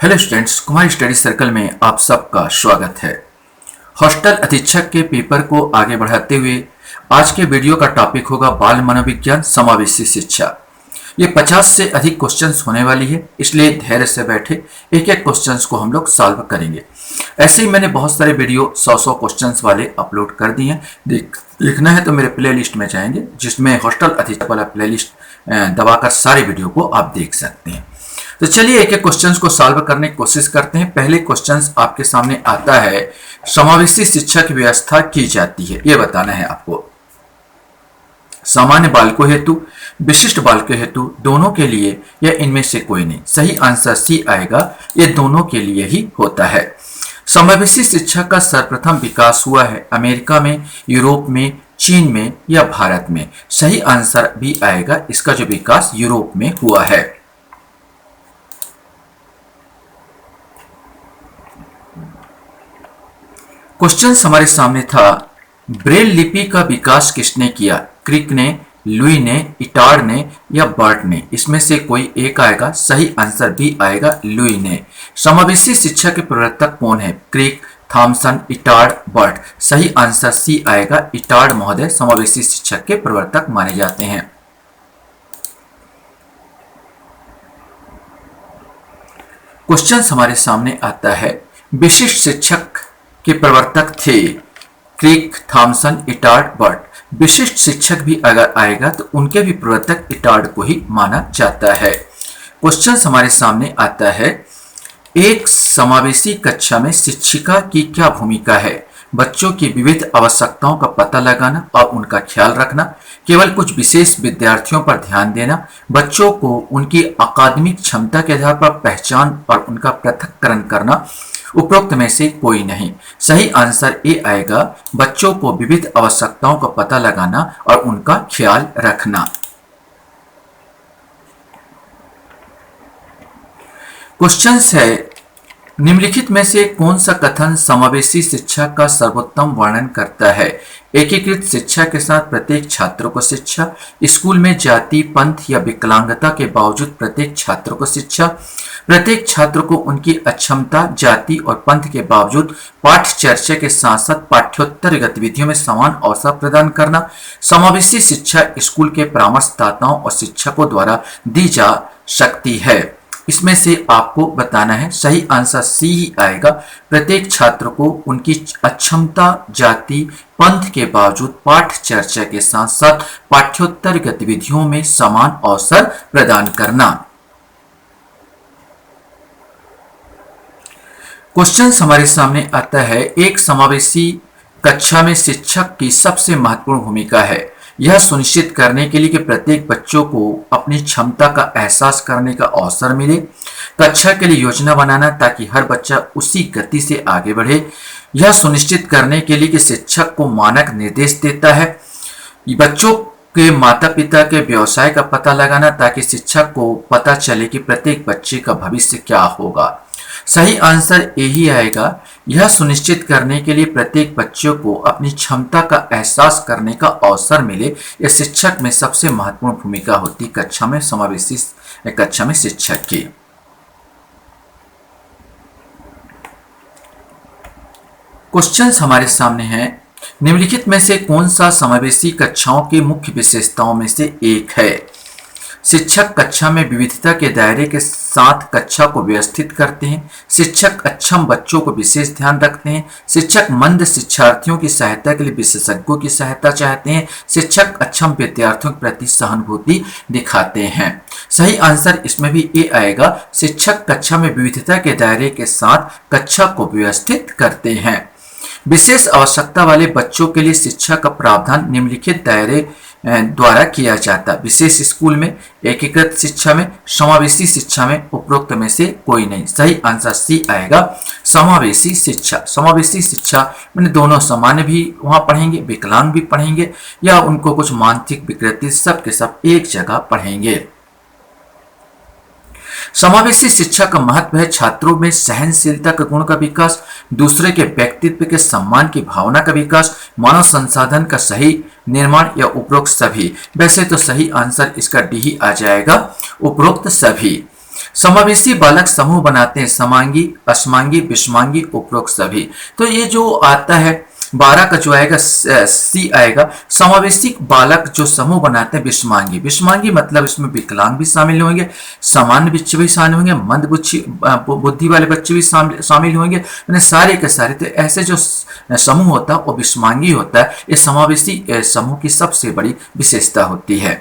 Hello students, Kumar study circle में आप सबका स्वागत है। हॉस्टल अधीक्षक के पेपर को आगे बढ़ाते हुए आज के वीडियो का टॉपिक होगा बाल मनोविज्ञान समावेशी शिक्षा। ये 50 से अधिक क्वेश्चंस होने वाली है, इसलिए धैर्य से बैठे एक एक क्वेश्चंस को हम लोग सॉल्व करेंगे। ऐसे ही मैंने बहुत सारे वीडियो 100 क्वेश्चंस वाले अपलोड कर दिए हैं। देखना है तो मेरे प्लेलिस्ट में जाएंगे, जिसमें हॉस्टल अधीक्षक वाला प्लेलिस्ट दबाकर सारे वीडियो को आप देख सकते हैं। तो चलिए एक एक क्वेश्चंस को सॉल्व करने की कोशिश करते हैं। पहले क्वेश्चंस आपके सामने आता है, समावेशी शिक्षा की व्यवस्था की जाती है, यह बताना है आपको। सामान्य बालकों हेतु, विशिष्ट बालकों हेतु, दोनों के लिए या इनमें से कोई नहीं। सही आंसर सी आएगा, ये दोनों के लिए ही होता है। समावेशी शिक्षा का सर्वप्रथम विकास हुआ है अमेरिका में, यूरोप में, चीन में या भारत में। सही आंसर भी आएगा, इसका जो विकास यूरोप में हुआ है। क्वेश्चन हमारे सामने था, ब्रेल लिपि का विकास किसने किया? क्रिक ने, लुई ने, इटार्ड ने या बर्ट ने? इसमें से कोई एक आएगा। सही आंसर भी आएगा, लुई ने। समावेशी शिक्षा के प्रवर्तक कौन है? क्रिक, थॉमसन, इटार्ड, बर्ट। सही आंसर सी आएगा, इटार्ड महोदय समावेशी शिक्षा के प्रवर्तक माने जाते हैं। क्वेश्चन हमारे सामने आता है, विशिष्ट शिक्षक के प्रवर्तक थे क्रिक, थॉमसन, इटार्ड, बर्ट। विशिष्ट शिक्षक भी अगर आएगा तो उनके भी प्रवर्तक इटार्ड को ही माना जाता है। क्वेश्चन हमारे सामने आता है, एक समावेशी कक्षा में शिक्षिका की क्या भूमिका है? बच्चों की विविध आवश्यकताओं का पता लगाना और उनका ख्याल रखना, केवल कुछ विशेष विद्यार्थियों पर ध्यान देना, बच्चों को उनकी अकादमिक क्षमता के आधार पर पहचान और उनका पृथक्करण करना। उपरोक्त में से कोई नहीं। सही आंसर ए आएगा, बच्चों को विविध आवश्यकताओं का पता लगाना और उनका ख्याल रखना। क्वेश्चन है, निम्नलिखित में से कौन सा कथन समावेशी शिक्षा का सर्वोत्तम वर्णन करता है? एकीकृत शिक्षा के साथ प्रत्येक छात्र को शिक्षा, स्कूल में जाति, पंथ या विकलांगता के बावजूद प्रत्येक छात्र को शिक्षा, प्रत्येक छात्र को उनकी अक्षमता, जाति और पंथ के बावजूद पाठ्य चर्चा के साथ साथ पाठ्योत्तर गतिविधियों में समान अवसर प्रदान करना। समावेशी शिक्षा स्कूल के परामर्शदाताओं और शिक्षकों द्वारा दी जा सकती है। इसमें से आपको बताना है। सही आंसर सी ही आएगा, प्रत्येक छात्र को उनकी अक्षमता, जाति, पंथ के बावजूद पाठ चर्चा के साथ साथ पाठ्योत्तर गतिविधियों में समान अवसर प्रदान करना। क्वेश्चन हमारे सामने आता है, एक समावेशी कक्षा में शिक्षक की सबसे महत्वपूर्ण भूमिका है यह सुनिश्चित करने के लिए कि प्रत्येक बच्चों को अपनी क्षमता का एहसास करने का अवसर मिले। कक्षा के लिए योजना बनाना ताकि हर बच्चा उसी गति से आगे बढ़े। यह सुनिश्चित करने के लिए कि शिक्षक को मानक निर्देश देता है। बच्चों के माता पिता के व्यवसाय का पता लगाना ताकि शिक्षक को पता चले कि प्रत्येक बच्चे का भविष्य क्या होगा। सही आंसर यही आएगा, यह सुनिश्चित करने के लिए प्रत्येक बच्चों को अपनी क्षमता का एहसास करने का अवसर मिले। यह शिक्षक में सबसे महत्वपूर्ण भूमिका होती कक्षा में, समावेशी कक्षा में शिक्षक की। क्वेश्चन हमारे सामने हैं, निम्नलिखित में से कौन सा समावेशी कक्षाओं की मुख्य विशेषताओं में से एक है? शिक्षक कक्षा में विविधता के दायरे के साथ कक्षा को व्यवस्थित करते हैं। शिक्षक अक्षम बच्चों को विशेष ध्यान रखते हैं। शिक्षक मंद शिक्षार्थियों की सहायता के लिए विशेषज्ञों की सहायता चाहते हैं। शिक्षक अक्षम विद्यार्थियों के प्रति सहानुभूति दिखाते हैं। सही आंसर इसमें भी ए आएगा, शिक्षक कक्षा में विविधता के दायरे के साथ कक्षा को व्यवस्थित करते हैं। विशेष आवश्यकता वाले बच्चों के लिए शिक्षा का प्रावधान निम्नलिखित दायरे द्वारा किया जाता। विशेष स्कूल में, एकीकृत शिक्षा में, समावेशी शिक्षा में। उपरोक्त में से कोई नहीं। सही आंसर सी आएगा, समावेशी शिक्षा। समावेशी शिक्षा मैंने दोनों सामान्य भी वहां पढ़ेंगे, विकलांग भी पढ़ेंगे या उनको कुछ मानसिक विकृति, सब के सब एक जगह पढ़ेंगे। समावेशी शिक्षा का महत्व है छात्रों में सहनशीलता का गुण का विकास, दूसरे के व्यक्तित्व के सम्मान की भावना का विकास, मानव संसाधन का सही निर्माण या उपरोक्त सभी। वैसे तो सही आंसर इसका डी ही आ जाएगा, उपरोक्त सभी। समावेशी बालक समूह बनाते हैं, समांगी, असमांगी, विषमांगी, उपरोक्त सभी। तो ये जो आता है 12 का जो आएगा सी आएगा। समावेशी बालक जो समूह बनाते हैं विषमांगी, विषमांगी मतलब इसमें विकलांग भी शामिल होंगे, सामान्य बच्चे भी शामिल होंगे, मंद बुद्धि वाले बच्चे भी शामिल होंगे, यानी सारे के सारे। तो ऐसे जो समूह होता है वो विषमांगी होता है। ये समावेशी समूह की सबसे बड़ी विशेषता होती है।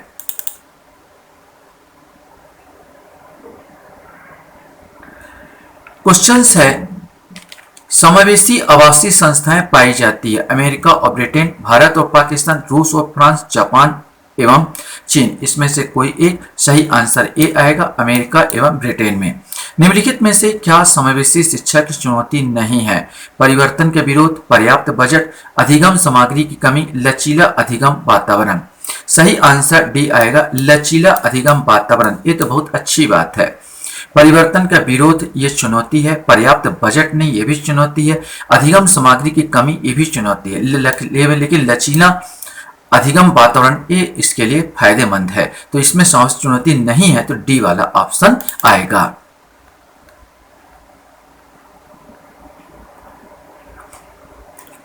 क्वेश्चन है, समावेशी आवासीय संस्थाएं पाई जाती है अमेरिका और ब्रिटेन, भारत और पाकिस्तान, रूस और फ्रांस, जापान एवं चीन। इसमें से कोई एक सही आंसर ए आएगा, अमेरिका एवं ब्रिटेन में। निम्नलिखित में से क्या समावेशी शिक्षा की चुनौती नहीं है? परिवर्तन के विरोध, पर्याप्त बजट, अधिगम सामग्री की कमी, लचीला अधिगम वातावरण। सही आंसर डी आएगा, लचीला अधिगम वातावरण। ये तो बहुत अच्छी बात है। परिवर्तन का विरोध ये चुनौती है, पर्याप्त बजट नहीं ये भी चुनौती है, अधिगम सामग्री की कमी ये भी चुनौती है, लेकिन लचीला अधिगम वातावरण ये इसके लिए फायदेमंद है। तो इसमें चुनौती नहीं है, तो डी वाला ऑप्शन आएगा।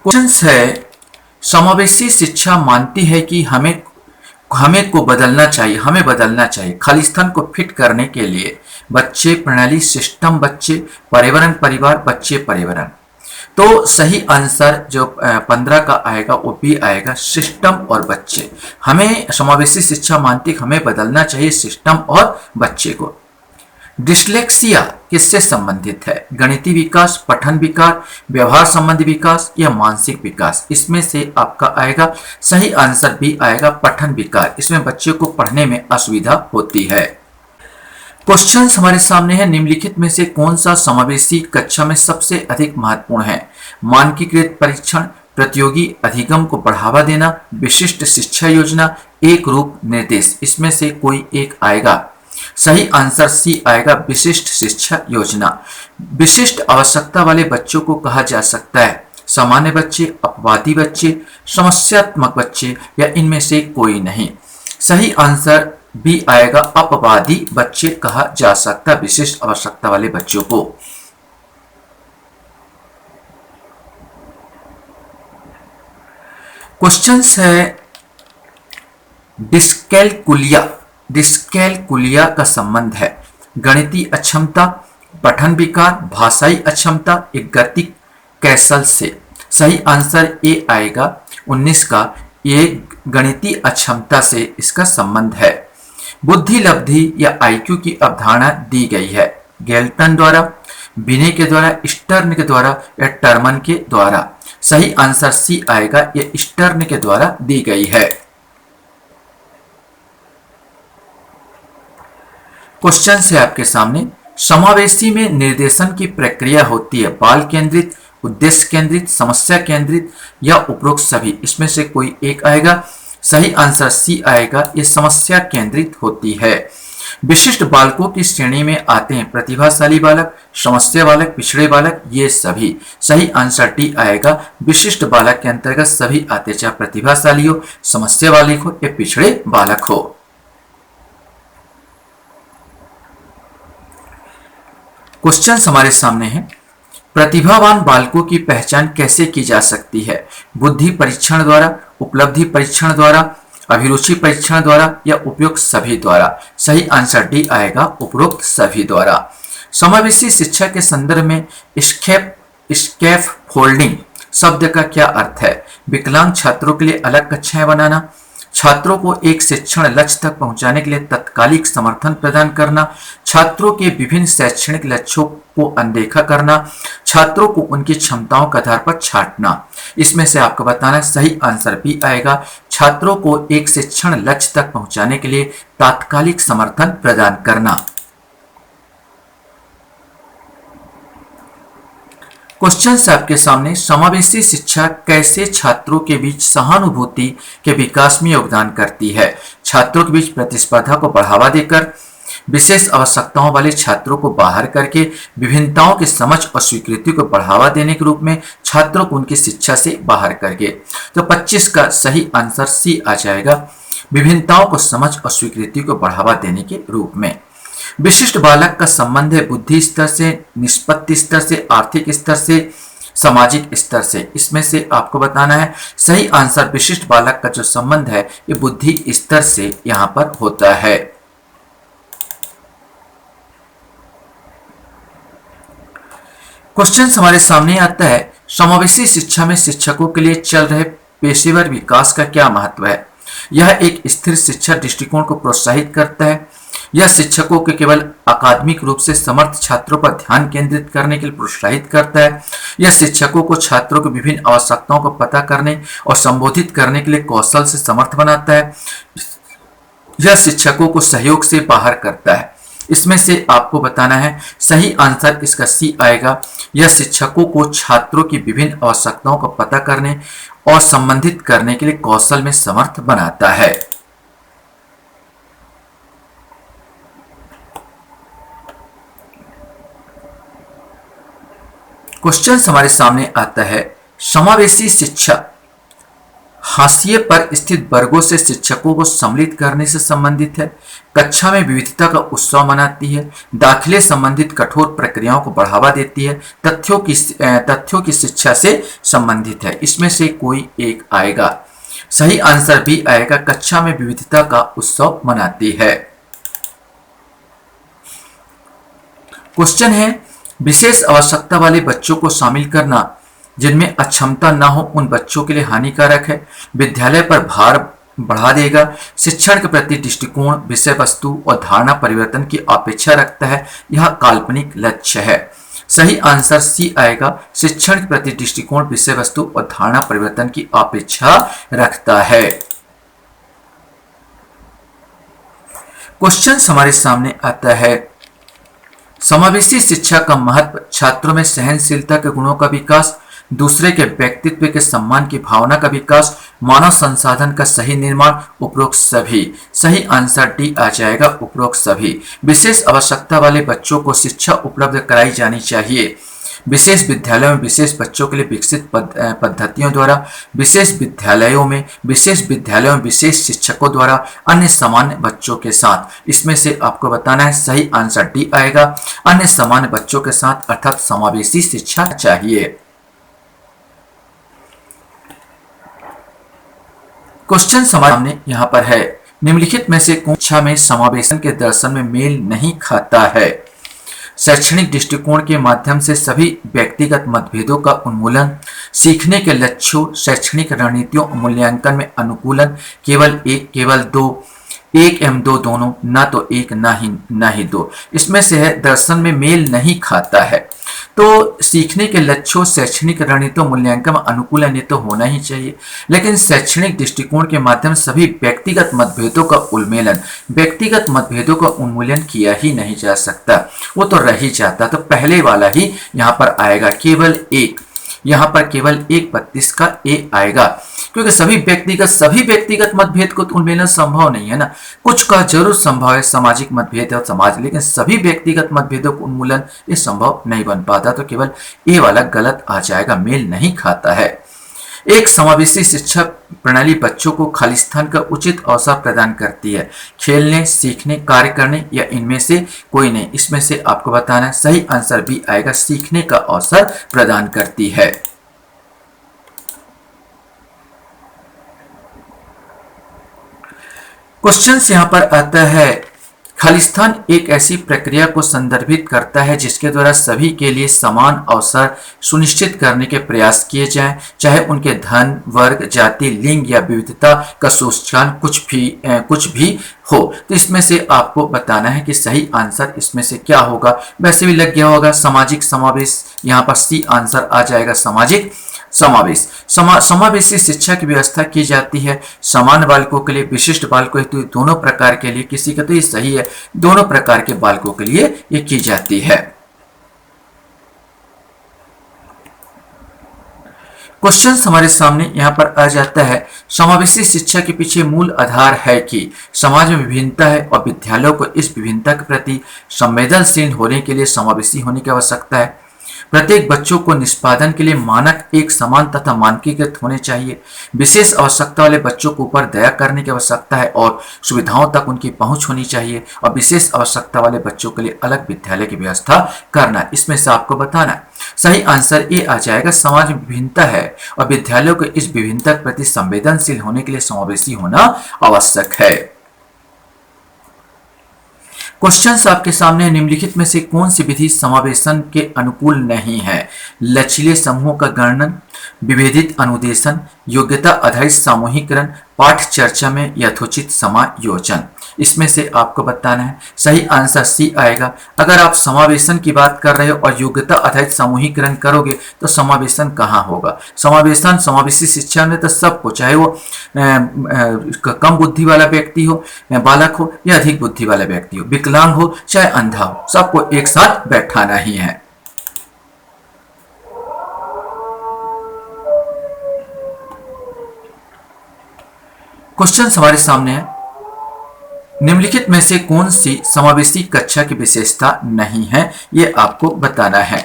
क्वेश्चन है, समावेशी शिक्षा मानती है कि हमें को बदलना चाहिए, हमें बदलना चाहिए खालिस्तान को फिट करने के लिए। बच्चे प्रणाली, सिस्टम बच्चे, पर्यावरण परिवार, बच्चे पर्यावरण। तो सही आंसर जो 15 का आएगा वो भी आएगा, सिस्टम और बच्चे। हमें समावेशी शिक्षा मानती है हमें बदलना चाहिए सिस्टम और बच्चे को। डिस्लेक्सिया किससे संबंधित है? गणितीय विकास, पठन विकार, व्यवहार संबंधी विकास या मानसिक विकास। इसमें से आपका आएगा सही आंसर भी आएगा, पठन विकार। इसमें बच्चे को पढ़ने में असुविधा होती है। क्वेश्चन हमारे सामने है, निम्नलिखित में से कौन सा समावेशी कक्षा में सबसे अधिक महत्वपूर्ण है? मानकीकृत परीक्षण, प्रतियोगी अधिगम को बढ़ावा देना, विशिष्ट शिक्षा योजना, एक रूप निर्देश। इसमें से कोई एक आएगा। सही आंसर सी आएगा, विशिष्ट शिक्षा योजना। विशिष्ट आवश्यकता वाले बच्चों को कहा जा सकता है सामान्य बच्चे, अपवादी बच्चे, समस्यात्मक बच्चे या इनमें से कोई नहीं। सही आंसर बी आएगा, अपवादी बच्चे कहा जा सकता है विशिष्ट आवश्यकता वाले बच्चों को। क्वेश्चन है, डिस्कैलकुलिया का संबंध है गणितीय अक्षमता, पठन विकार, भाषाई अक्षमता, एक गति कैसल से। सही आंसर ए आएगा 19 का, ये गणितीय अक्षमता से इसका संबंध है। बुद्धि लब्धि या आईक्यू की अवधारणा दी गई है गेल्टन द्वारा, बिने के द्वारा, स्टर्न के द्वारा या टर्मन के द्वारा। सही आंसर सी आएगा, ये स्टर्न के द्वारा दी गई है। क्वेश्चन है आपके सामने, समावेशी में निर्देशन की प्रक्रिया होती है बाल केंद्रित, उद्देश्य केंद्रित, समस्या केंद्रित या उपरोक्त सभी। इसमें से कोई एक आएगा। सही आंसर सी आएगा, ये समस्या केंद्रित होती है। विशिष्ट बालकों की श्रेणी में आते हैं प्रतिभाशाली बालक, समस्या बालक, पिछड़े बालक, ये सभी। सही आंसर डी आएगा, विशिष्ट बालक के अंतर्गत सभी आते, चाहे प्रतिभाशाली हो, समस्या बालक हो या पिछड़े बालक हो। क्वेश्चन हमारे सामने है, प्रतिभावान बालकों की पहचान कैसे की जा सकती है? बुद्धि परीक्षण द्वारा, उपलब्धि परीक्षण द्वारा, अभिरुचि परीक्षण द्वारा या उपयुक्त सभी द्वारा। सही आंसर डी आएगा, उपरोक्त सभी द्वारा। समावेशी शिक्षा के संदर्भ में स्कैफ फोल्डिंग शब्द का क्या अर्थ है? विकलांग छात्रों के लिए अलग कक्षाएं बनाना, छात्रों को एक शिक्षण लक्ष्य तक पहुंचाने के लिए तत्कालिक समर्थन प्रदान करना, छात्रों के विभिन्न शैक्षणिक लक्ष्यों को अनदेखा करना, छात्रों को उनकी क्षमताओं के आधार पर छांटना। इसमें से आपको बताना सही आंसर भी आएगा, छात्रों को एक शिक्षण लक्ष्य तक पहुंचाने के लिए तात्कालिक समर्थन प्रदान करना। क्वेश्चन आपके सामने, समावेशी शिक्षा कैसे छात्रों के बीच सहानुभूति के विकास में योगदान करती है? छात्रों के बीच प्रतिस्पर्धा को बढ़ावा देकर, विशेष आवश्यकताओं वाले छात्रों को बाहर करके, विभिन्नताओं की समझ और स्वीकृति को बढ़ावा देने के रूप में, छात्रों को उनकी शिक्षा से बाहर करके। तो 25 का सही आंसर सी आ जाएगा, विभिन्नताओं को समझ और स्वीकृति को बढ़ावा देने के रूप में। विशिष्ट बालक का संबंध है बुद्धि स्तर से, निष्पत्ति स्तर से, आर्थिक स्तर से, सामाजिक स्तर से। इसमें से आपको बताना है सही आंसर विशिष्ट बालक का जो संबंध है ये बुद्धि स्तर से यहां पर होता है। क्वेश्चन हमारे सामने आता है समावेशी शिक्षा में शिक्षकों के लिए चल रहे पेशेवर विकास का क्या महत्व है। यह एक स्थिर शिक्षा दृष्टिकोण को प्रोत्साहित करता है। यह शिक्षकों के केवल अकादमिक रूप से समर्थ छात्रों पर ध्यान केंद्रित करने के लिए प्रोत्साहित करता है। यह शिक्षकों को छात्रों की विभिन्न आवश्यकताओं को पता करने और संबोधित करने के लिए कौशल से समर्थ बनाता है। यह शिक्षकों को सहयोग से बाहर करता है। इसमें से आपको बताना है सही आंसर इसका सी आएगा। यह शिक्षकों को छात्रों की विभिन्न आवश्यकताओं को पता करने और संबंधित करने के लिए कौशल में समर्थ बनाता है। क्वेश्चन हमारे सामने आता है समावेशी शिक्षा हाशिए पर स्थित वर्गों से शिक्षकों को सम्मिलित करने से संबंधित है। कक्षा में विविधता का उत्सव मनाती है। दाखिले संबंधित कठोर प्रक्रियाओं को बढ़ावा देती है। तथ्यों की शिक्षा से संबंधित है। इसमें से कोई एक आएगा। सही आंसर भी आएगा, कक्षा में विविधता का उत्सव मनाती है। क्वेश्चन है विशेष आवश्यकता वाले बच्चों को शामिल करना जिनमें अक्षमता न हो उन बच्चों के लिए हानिकारक है। विद्यालय पर भार बढ़ा देगा। शिक्षण के प्रति दृष्टिकोण विषय वस्तु और धारणा परिवर्तन की अपेक्षा रखता है। यह काल्पनिक लक्ष्य है। सही आंसर सी आएगा। शिक्षण के प्रति दृष्टिकोण विषय वस्तु और धारणा परिवर्तन की अपेक्षा रखता है। क्वेश्चन हमारे सामने आता है समावेशी शिक्षा का महत्व छात्रों में सहनशीलता के गुणों का विकास, दूसरे के व्यक्तित्व के सम्मान की भावना का विकास, मानव संसाधन का सही निर्माण, उपरोक्त सभी। सही आंसर डी आ जाएगा, उपरोक्त सभी। विशेष आवश्यकता वाले बच्चों को शिक्षा उपलब्ध कराई जानी चाहिए। विशेष विद्यालयों में विशेष बच्चों के लिए विकसित पद्धतियों द्वारा, विशेष विद्यालयों में विशेष शिक्षकों द्वारा, अन्य सामान्य बच्चों के साथ। इसमें से आपको बताना है सही आंसर डी आएगा, अन्य सामान्य बच्चों के साथ, अर्थात समावेशी शिक्षा चाहिए। क्वेश्चन सामने यहां पर है निम्नलिखित में से कौन शिक्षा में समावेशन के दर्शन में मेल नहीं खाता है। शैक्षणिक दृष्टिकोण के माध्यम से सभी व्यक्तिगत मतभेदों का उन्मूलन, सीखने के लक्ष्यों, शैक्षणिक रणनीतियों मूल्यांकन में अनुकूलन, केवल एक, केवल दो, एक एवं दो दोनों, ना तो एक ना ही दो। इसमें से है दर्शन में मेल नहीं खाता है। तो सीखने के लक्ष्यों, शैक्षणिक रणनीतियों मूल्यांकन में अनुकूलन ये तो होना ही चाहिए, लेकिन शैक्षणिक दृष्टिकोण के माध्यम से सभी व्यक्तिगत मतभेदों का उन्मूलन, व्यक्तिगत मतभेदों का उन्मूलन किया ही नहीं जा सकता, वो तो रह ही जाता। तो पहले वाला ही यहाँ पर आएगा, केवल एक। यहाँ पर केवल एक 32 का ए आएगा, क्योंकि सभी व्यक्तिगत मतभेद को तो उन्मूलन संभव नहीं है ना। कुछ का जरूर संभव है, सामाजिक मतभेद और समाज, लेकिन सभी व्यक्तिगत मतभेदों को उन्मूलन ये संभव नहीं बन पाता। तो केवल ए वाला गलत आ जाएगा, मेल नहीं खाता है। एक समावेशी शिक्षा प्रणाली बच्चों को खालिस्तान का उचित अवसर प्रदान करती है, खेलने, सीखने, कार्य करने या इनमें से कोई नहीं। इसमें से आपको बताना है सही आंसर भी आएगा, सीखने का अवसर प्रदान करती है। क्वेश्चन यहां पर आता है खालिस्तान एक ऐसी प्रक्रिया को संदर्भित करता है जिसके द्वारा सभी के लिए समान अवसर सुनिश्चित करने के प्रयास किए जाएं, चाहे उनके धन, वर्ग, जाति, लिंग या विविधता का सूचकांक कुछ भी हो। तो इसमें से आपको बताना है कि सही आंसर इसमें से क्या होगा। वैसे भी लग गया होगा सामाजिक समावेश, यहाँ पर सी आंसर आ जाएगा, सामाजिक समावेश। समावेशी शिक्षा की व्यवस्था की जाती है समान बालकों के लिए, विशिष्ट बालकों हेतु दोनों प्रकार के लिए, किसी का तो ये सही है, दोनों प्रकार के बालकों के लिए ये की जाती है। क्वेश्चन हमारे सामने यहाँ पर आ जाता है समावेशी शिक्षा के पीछे मूल आधार है कि समाज में विभिन्नता है और विद्यालयों को इस विभिन्नता के प्रति संवेदनशील होने के लिए समावेशी होने की आवश्यकता है। प्रत्येक बच्चों को निष्पादन के लिए मानक एक समान तथा मानकीकृत होने चाहिए। विशेष आवश्यकता वाले बच्चों के ऊपर दया करने की आवश्यकता है और सुविधाओं तक उनकी पहुंच होनी चाहिए, और विशेष आवश्यकता वाले बच्चों के लिए अलग विद्यालय की व्यवस्था करना। इसमें से आपको बताना है। सही आंसर ए आ जाएगा, समाज में विभिन्नता है और विद्यालयों को इस विभिन्नता के प्रति संवेदनशील होने के लिए समावेशी होना आवश्यक है। क्वेश्चंस आपके सामने, निम्नलिखित में से कौन सी विधि समावेशन के अनुकूल नहीं है? लचीले समूहों का गणन, विभेदित अनुदेशन, योग्यता आधारित सामूहिकरण, पाठ चर्चा में यथोचित समायोजन। इसमें से आपको बताना है। सही आंसर सी आएगा। अगर आप समावेशन की बात कर रहे हो और योग्यता आधारित सामूहिकरण करोगे तो समावेशन कहाँ होगा? समावेशन समावेशी शिक्षा में तो सबको, चाहे वो कम बुद्धि वाला व्यक्ति हो, बालक हो या अधिक बुद्धि वाला व्यक्ति हो, विकलांग हो चाहे अंधा हो, सबको एक साथ बैठाना ही है। क्वेश्चन हमारे सामने है, निम्नलिखित में से कौन सी समावेशी कक्षा की विशेषता नहीं है? ये आपको बताना है।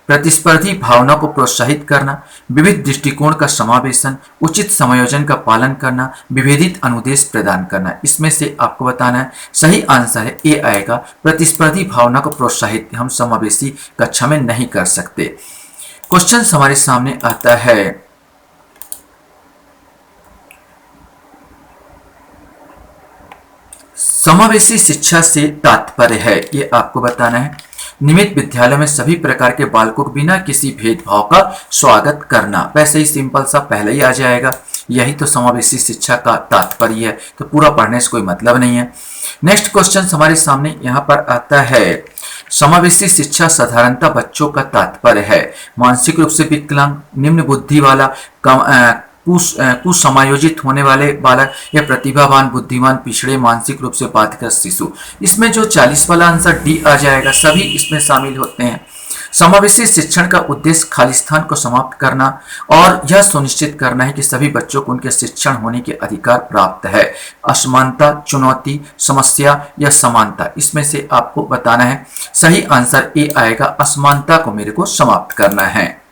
प्रतिस्पर्धी भावना को प्रोत्साहित करना, विविध दृष्टिकोण का समावेशन, उचित समायोजन का पालन करना, विभेदित अनुदेश प्रदान करना। इसमें से आपको बताना है। सही आंसर है ए आएगा, प्रतिस्पर्धी भावना को प्रोत्साहित हम समावेशी कक्षा में नहीं कर सकते। क्वेश्चन हमारे सामने आता है, समावेशी शिक्षा से तात्पर्य है, ये आपको बताना है। नियमित विद्यालय में सभी प्रकार के बालकों को बिना किसी भेदभाव का स्वागत करना। वैसे ही सिंपल सा पहले ही आ जाएगा, यही तो समावेशी शिक्षा का तात्पर्य है, तो पूरा पढ़ने से कोई मतलब नहीं है। नेक्स्ट क्वेश्चन हमारे सामने यहाँ पर आता है, समावेशी शिक्षा साधारणतः बच्चों का तात्पर्य है मानसिक रूप से विकलांग, निम्न बुद्धि वाला, कुसमायोजित होने वाले बालक या प्रतिभावान, बुद्धिमान, पिछड़े, मानसिक रूप से बाधित शिशु। इसमें जो 40 वाला आंसर डी आ जाएगा, सभी इसमें शामिल होते हैं। समावेशी शिक्षण का उद्देश्य खालिस्तान को समाप्त करना और यह सुनिश्चित करना है कि सभी बच्चों को उनके शिक्षण होने के अधिकार प्राप्त है। असमानता, चुनौती, समस्या या समानता, इसमें से आपको बताना है। सही आंसर ए आएगा, असमानता को मेरे को समाप्त करना है।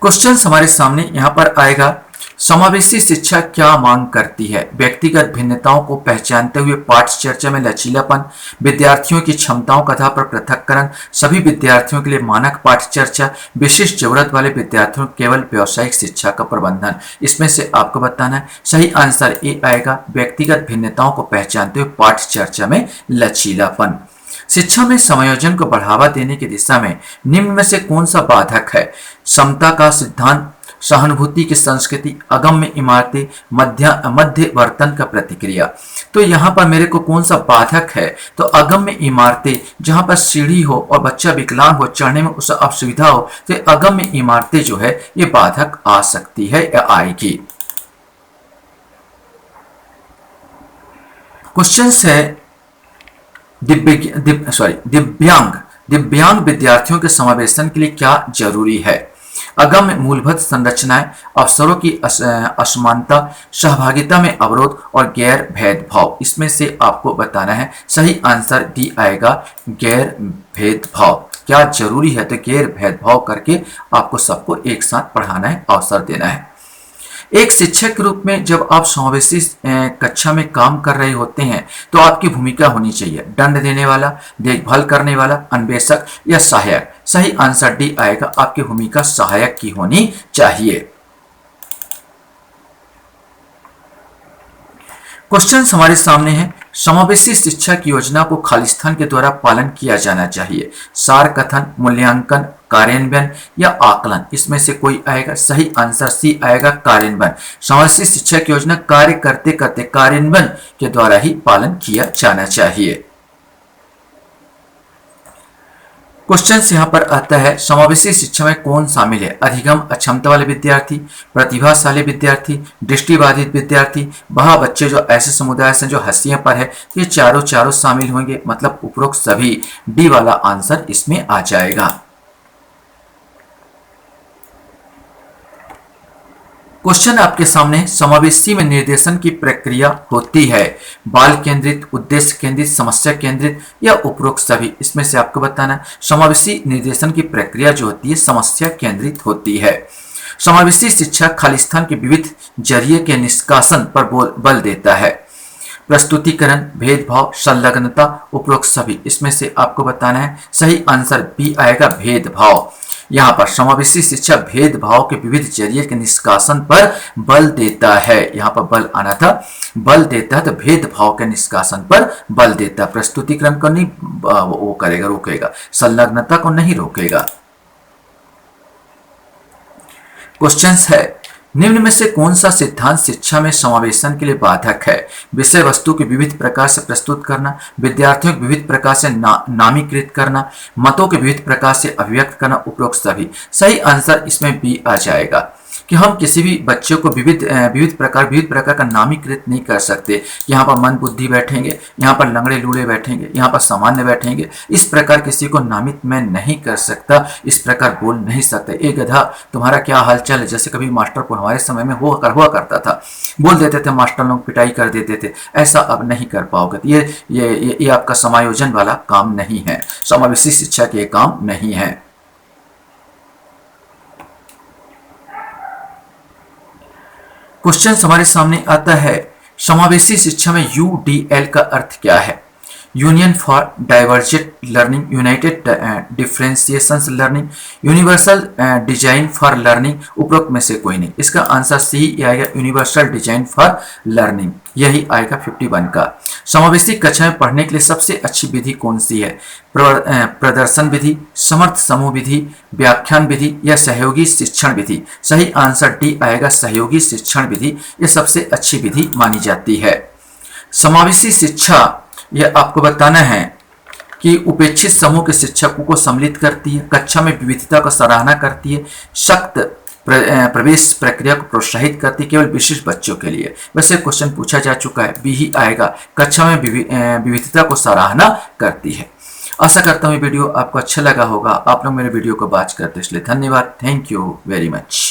क्वेश्चन हमारे सामने यहां पर आएगा, समावेशी शिक्षा क्या मांग करती है? व्यक्तिगत भिन्नताओं को पहचानते हुए पाठ चर्चा में लचीलापन, विद्यार्थियों की क्षमताओं का आधार पर पृथक्करण, सभी विद्यार्थियों के लिए मानक पाठ चर्चा, विशिष्ट जरूरत वाले विद्यार्थियों केवल व्यावसायिक शिक्षा का प्रबंधन। इसमें से आपको बताना है। सही आंसर ए आएगा, व्यक्तिगत भिन्नताओं को पहचानते हुए पाठ चर्चा में लचीलापन। शिक्षा में समायोजन को बढ़ावा देने की दिशा में निम्न में से कौन सा बाधक है? समता का सिद्धांत, सहानुभूति की संस्कृति, अगम्य इमारतें, मध्यवर्तन का प्रतिक्रिया। तो यहाँ पर मेरे को कौन सा बाधक है? तो अगम्य इमारतें, जहाँ पर सीढ़ी हो और बच्चा विकलांग हो, चढ़ने में उसे असुविधा हो, तो अगम्य इमारतें जो है ये बाधक आ सकती है या आएगी। क्वेश्चन है, दिव्यांग विद्यार्थियों के समावेशन के लिए क्या जरूरी है? अगम्य मूलभूत संरचनाएं, अवसरों की असमानता, सहभागिता में अवरोध और गैर भेदभाव। इसमें से आपको बताना है। सही आंसर डी आएगा, गैर भेदभाव। क्या जरूरी है? तो गैर भेदभाव करके आपको सबको एक साथ पढ़ाना है, अवसर देना है। एक शिक्षक के रूप में जब आप समावेशी कक्षा में काम कर रहे होते हैं तो आपकी भूमिका होनी चाहिए दंड देने वाला, देखभाल करने वाला, अन्वेषक या सहायक। सही आंसर डी आएगा, आपकी भूमिका सहायक की होनी चाहिए। क्वेश्चन हमारे सामने है, समावेशी शिक्षा की योजना को खालिस्तान के द्वारा पालन किया जाना चाहिए। सार कथन, मूल्यांकन, कार्यान्वयन या आकलन, इसमें से कोई आएगा? सही आंसर सी आएगा, कार्यान्वयन। समावेशी शिक्षा की योजना कार्य करते करते कार्यान्वयन के द्वारा ही पालन किया जाना चाहिए। क्वेश्चन यहाँ पर आता है, समावेशी शिक्षा में कौन शामिल है? अधिगम अक्षमता वाले विद्यार्थी, प्रतिभाशाली विद्यार्थी, दृष्टिबाधित विद्यार्थी, वह बच्चे जो ऐसे समुदाय से जो हंसियों पर है, ये चारों शामिल होंगे। मतलब उपरोक्त सभी, डी वाला आंसर इसमें आ जाएगा। क्वेश्चन आपके सामने, समावेशी में निर्देशन की प्रक्रिया होती है बाल केंद्रित, उद्देश्य केंद्रित, समस्या केंद्रित या उपरोक्त सभी। इसमें से आपको बताना है समावेशी निर्देशन की प्रक्रिया जो होती है समस्या केंद्रित होती है। समावेशी शिक्षा खालिस्तान के विविध जरिए के निष्कासन पर बल देता है। प्रस्तुतिकरण, भेदभाव, संलग्नता, उपरोक्त सभी। इसमें से आपको बताना है सही आंसर बी आएगा, भेदभाव। यहाँ पर समावेशी शिक्षा भेदभाव के विविध जरिए के निष्कासन पर बल देता है। यहाँ पर बल आना था, बल देता है तो भेदभाव के निष्कासन पर बल देता है। प्रस्तुतिकरण को नहीं वो करेगा, रोकेगा, संलग्नता को नहीं रोकेगा। क्वेश्चन है, निम्न में से कौन सा सिद्धांत शिक्षा में समावेशन के लिए बाधक है? विषय वस्तु के विविध प्रकार से प्रस्तुत करना, विद्यार्थियों को विविध प्रकार से नामीकृत करना, मतों के विविध प्रकार से अभिव्यक्त करना, उपरोक्त सभी। सही आंसर इसमें बी आ जाएगा कि हम किसी भी बच्चे को विविध प्रकार का नामीकृत नहीं कर सकते। यहाँ पर मंद बुद्धि बैठेंगे, यहाँ पर लंगड़े लूड़े बैठेंगे, यहाँ पर सामान्य बैठेंगे, इस प्रकार किसी को नामित मैं नहीं कर सकता, इस प्रकार बोल नहीं सकते। एक गधा तुम्हारा क्या हालचाल है, जैसे कभी मास्टर को हमारे समय में हुआ करता था, बोल देते थे, मास्टर लोग पिटाई कर देते थे। ऐसा अब नहीं कर पाओगे। ये आपका समायोजन वाला काम नहीं है, समावेशी शिक्षा के काम नहीं है। क्वेश्चन हमारे सामने आता है, समावेशी शिक्षा में यूडीएल का अर्थ क्या है? Union for divergent learning, United differentiation learning, universal design for learning, उपरोक्त में से कोई नहीं। इसका आंसर सी आएगा, यूनिवर्सल डिजाइन फॉर लर्निंग, यही आएगा 51 का। समावेशी कक्षा में पढ़ने के लिए सबसे अच्छी विधि कौन सी है? प्रदर्शन विधि, समर्थ समूह विधि, व्याख्यान विधि या सहयोगी शिक्षण विधि। सही आंसर डी आएगा, सहयोगी शिक्षण विधि, यह सबसे अच्छी विधि मानी जाती है। समावेशी शिक्षा यह आपको बताना है कि उपेक्षित समूह के शिक्षकों को सम्मिलित करती है, कक्षा में विविधता को सराहना करती है, सख्त प्रवेश प्रक्रिया को प्रोत्साहित करती है केवल विशिष्ट बच्चों के लिए। वैसे क्वेश्चन पूछा जा चुका है, बी ही आएगा, कक्षा में विविधता को सराहना करती है। आशा करता हूँ वीडियो आपको अच्छा लगा होगा। आप लोग मेरे वीडियो को वॉच करते इसलिए धन्यवाद। Thank you very much.